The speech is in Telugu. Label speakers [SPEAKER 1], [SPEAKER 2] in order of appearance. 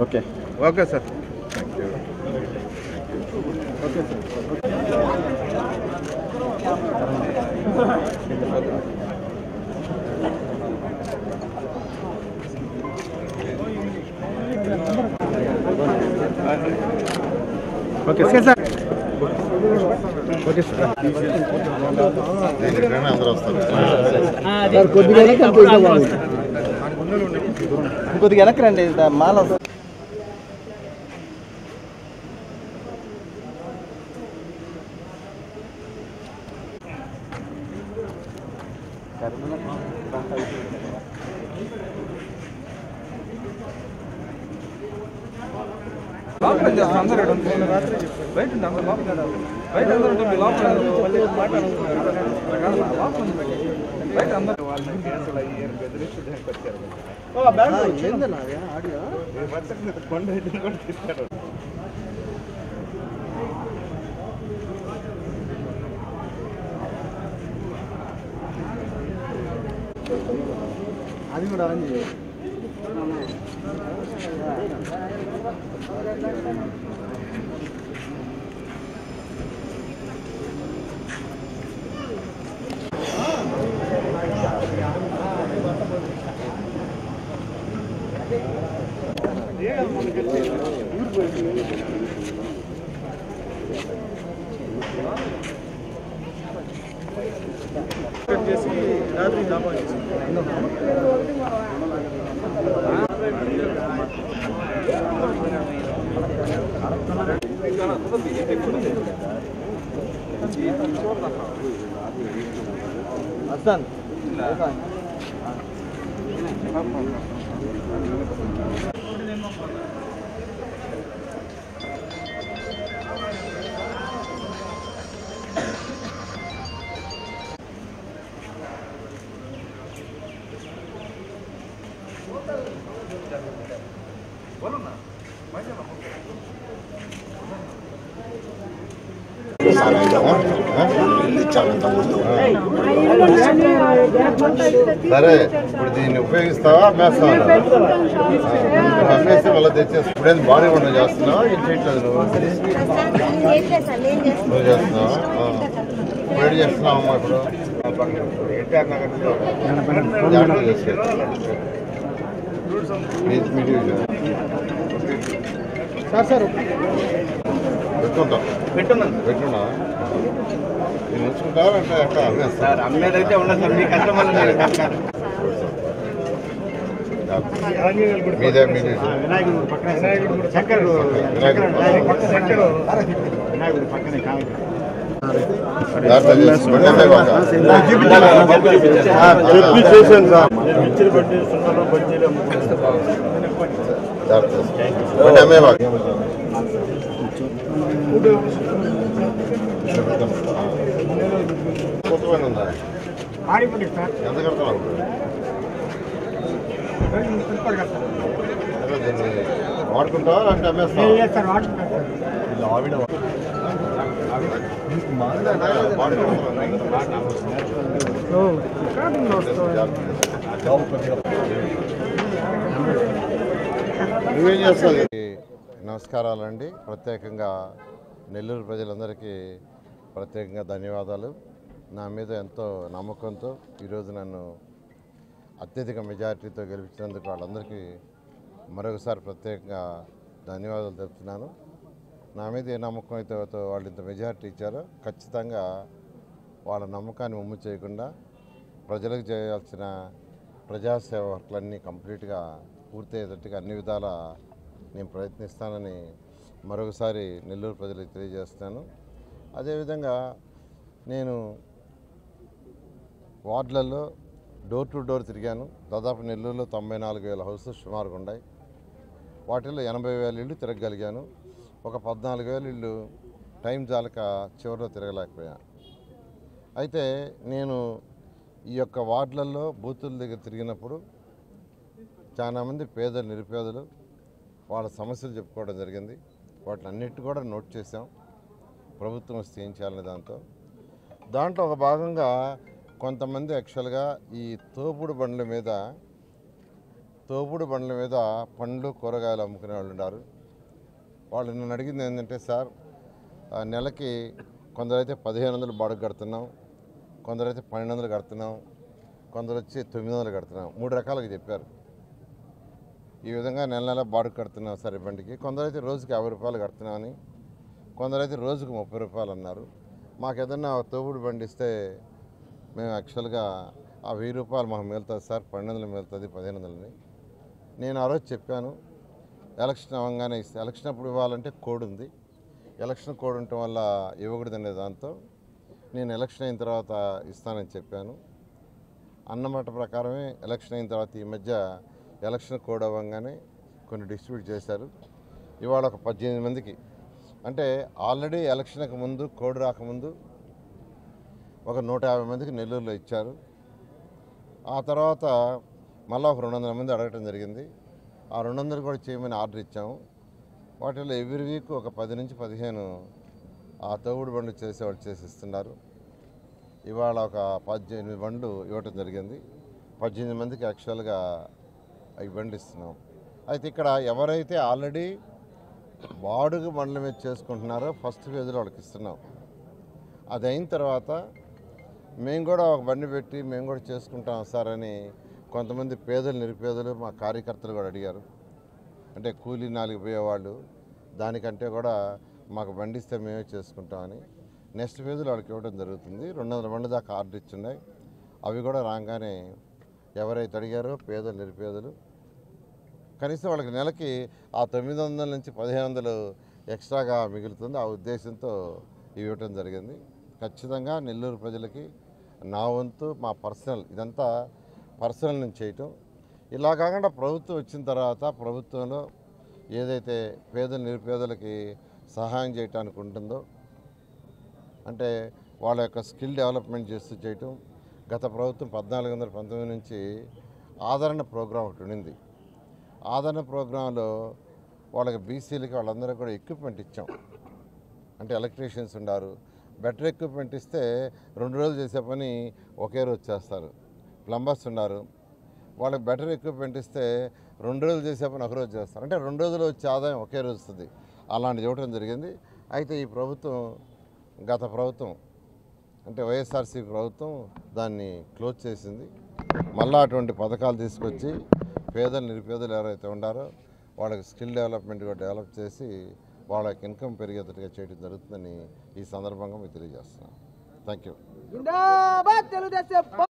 [SPEAKER 1] Okay okay sir okay sir okay okay sir okay sir
[SPEAKER 2] అందరూ వస్తారు
[SPEAKER 1] కొద్దిగా వెనక్కి రండి మాల అది కూడా చేసి రాత్రి దాబా అస్తాన్
[SPEAKER 2] సరే ఇప్పుడు దీన్ని ఉపయోగిస్తావా అమ్మేస్తావా అమ్మేస్తే మళ్ళీ తెచ్చేస్తా ఇప్పుడు బాడీ వంట చేస్తున్నావా ఏం చేయట్లేదు నువ్వు చేస్తున్నావా ఇప్పుడు చేస్తున్నావు అమ్మా ఇప్పుడు ఎన్టీఆర్ నగర్ సార్ పెట్టున్నా నేను ఉంచుకుంటారా అంటే ఎక్కడ అమ్మేస్తారు
[SPEAKER 1] అమ్మేదైతే ఉండదు సార్ మీ కస్టమర్లు
[SPEAKER 2] మీదే ఎంత కడతావు వాడుకుంటావా అంటే అమ్మేస్తావా నువ్వేం చేస్తావు? నమస్కారాలండి. ప్రత్యేకంగా నెల్లూరు ప్రజలందరికీ ప్రత్యేకంగా ధన్యవాదాలు. నా మీద ఎంతో నమ్మకంతో ఈరోజు నన్ను అత్యధిక మెజారిటీతో గెలిపించినందుకు వాళ్ళందరికీ మరొకసారి ప్రత్యేకంగా ధన్యవాదాలు తెలుపుతున్నాను. నా మీద ఏ నమ్మకం అయితే వాళ్ళు ఇంత మెజారిటీ ఇచ్చారో ఖచ్చితంగా వాళ్ళ నమ్మకాన్ని ఉమ్ము చేయకుండా ప్రజలకు చేయాల్సిన ప్రజాసేవ వర్క్లన్నీ కంప్లీట్గా పూర్తయ్యేటట్టుగా అన్ని విధాలా నేను ప్రయత్నిస్తానని మరొకసారి నెల్లూరు ప్రజలకు తెలియజేస్తున్నాను. అదేవిధంగా నేను వార్డులలో డోర్ టు డోర్ తిరిగాను. దాదాపు నెల్లూరులో 94,000 హౌసెస్ సుమారుగా ఉన్నాయి. వాటిల్లో 80,000 ఇళ్ళు తిరగగలిగాను. ఒక 14,000 ఇళ్ళు టైం చాలక చివరిలో తిరగలేకపోయాను. అయితే నేను ఈ యొక్క వార్డులలో బూతుల దగ్గర తిరిగినప్పుడు చాలామంది పేదలు నిరుపేదలు వాళ్ళ సమస్యలు చెప్పుకోవడం జరిగింది. వాటిని అన్నిటి కూడా నోట్ చేసాం ప్రభుత్వం వస్తే ఏం చేయాలనే దాంట్లో ఒక భాగంగా కొంతమంది యాక్చువల్గా ఈ తోపుడు బండ్ల మీద పండ్లు కూరగాయలు అమ్ముకునే వాళ్ళు ఉన్నారు. వాళ్ళు నన్ను అడిగింది ఏంటంటే, సార్ నెలకి కొందరైతే 1500 బాడుగ కడుతున్నాం, కొందరైతే 1200 కడుతున్నాం, కొందరు వచ్చి 900 కడుతున్నాం, 3 రకాలుగా చెప్పారు. ఈ విధంగా నెల బాడుగ కడుతున్నాం సార్ ఈ బండికి. కొందరైతే రోజుకి 50 రూపాయలు కడుతున్నామని, కొందరైతే రోజుకు 30 రూపాయలు అన్నారు. మాకు ఏదన్నా తోపుడు బండి ఇస్తే మేము యాక్చువల్గా ఆ 1000 రూపాయలు మాకు మిగులుతుంది సార్, 1200 మిగులుతుంది, 1500. నేను ఆ రోజు చెప్పాను, ఎలక్షన్ అవ్వగానే ఇస్తే, ఎలక్షన్ అప్పుడు ఇవ్వాలంటే కోడ్ ఉంది, ఎలక్షన్ కోడ్ ఉండటం వల్ల ఇవ్వకూడదనే దాంతో నేను ఎలక్షన్ అయిన తర్వాత ఇస్తానని చెప్పాను. అన్నమాట ప్రకారమే ఎలక్షన్ అయిన తర్వాత ఈ మధ్య ఎలక్షన్ కోడ్ అవ్వగానే కొన్ని డిస్ట్రిబ్యూట్ చేశారు. ఇవాళ ఒక 18 మందికి, అంటే ఆల్రెడీ ఎలక్షన్కి ముందు కోడ్ రాకముందు ఒక 150 మందికి నెల్లూరులో ఇచ్చారు. ఆ తర్వాత మళ్ళీ ఒక 200 మంది అడగటం జరిగింది. ఆ 200 కూడా చేయమని ఆర్డర్ ఇచ్చాము. వాటిలో ఎవ్రీ వీక్ ఒక 10 నుంచి 15 ఆ తోపుడు బండ్లు చేసేవాళ్ళు చేసి ఇస్తున్నారు. ఇవాళ ఒక 18 బండ్లు ఇవ్వటం జరిగింది. 18 మందికి యాక్చువల్గా ఈ బండ్లు ఇస్తున్నాం. అయితే ఇక్కడ ఎవరైతే ఆల్రెడీ బాడుగు బండ్ల మీద చేసుకుంటున్నారో ఫస్ట్ ఫేజ్లో వాళ్ళకి ఇస్తున్నాం. అది అయిన తర్వాత మేము కూడా ఒక బండి పెట్టి మేము కూడా చేసుకుంటాం సార్ అని కొంతమంది పేదలు, నిరుపేదలు, మా కార్యకర్తలు కూడా అడిగారు. అంటే కూలీ 4 పోయేవాళ్ళు, దానికంటే కూడా మాకు బండి ఇస్తే మేమే చేసుకుంటామని నెక్స్ట్ ఫేజ్లో వాళ్ళకి ఇవ్వడం జరుగుతుంది. 200 బండ్ల దాకా ఆర్డర్ ఇచ్చున్నాయి. అవి కూడా రాగానే ఎవరైతే అడిగారో పేదలు, నిరుపేదలు, కనీసం వాళ్ళకి నెలకి ఆ 900 నుంచి 1500 ఎక్స్ట్రాగా మిగులుతుంది. ఆ ఉద్దేశంతో ఇవ్వటం జరిగింది. ఖచ్చితంగా నెల్లూరు ప్రజలకి నా వంతు, మా పర్సనల్, ఇదంతా పర్సనల్ నుంచి చేయటం. ఇలా కాకుండా ప్రభుత్వం వచ్చిన తర్వాత ప్రభుత్వంలో ఏదైతే పేదలు, నిరుపేదలకి సహాయం చేయడానికి ఉంటుందో, అంటే వాళ్ళ యొక్క స్కిల్ డెవలప్మెంట్ చేస్తూ చేయటం. గత ప్రభుత్వం 1419 నుంచి ఆదరణ ప్రోగ్రాం ఒకటి ఉండింది. ఆదరణ ప్రోగ్రాంలో వాళ్ళకి బీసీలకి వాళ్ళందరికీ కూడా ఎక్విప్మెంట్ ఇచ్చాం. అంటే ఎలక్ట్రీషియన్స్ ఉన్నారు, బెటర్ ఎక్విప్మెంట్ ఇస్తే 2 రోజులు చేసే పని ఒకే రోజు చేస్తారు. ప్లంబర్స్ ఉన్నారు, వాళ్ళకి బెటర్ ఎక్విప్మెంట్ ఇస్తే 2 రోజులు చేసే పని 1 రోజు చేస్తారు. అంటే 2 రోజులు వచ్చే ఆదాయం ఒకే రోజు వస్తుంది. అలాంటిది ఇవ్వటం జరిగింది. అయితే ఈ ప్రభుత్వం, గత ప్రభుత్వం అంటే వైఎస్ఆర్సీ ప్రభుత్వం దాన్ని క్లోజ్ చేసింది. మళ్ళీ అటువంటి పథకాలు తీసుకొచ్చి పేదలు, నిరుపేదలు ఎవరైతే ఉన్నారో వాళ్ళకి స్కిల్ డెవలప్మెంట్ కూడా డెవలప్ చేసి వాళ్ళకి ఇన్కమ్ పెరిగేటట్టుగా చేయడం జరుగుతుందని ఈ సందర్భంగా మీకు తెలియజేస్తున్నాను. Thank you.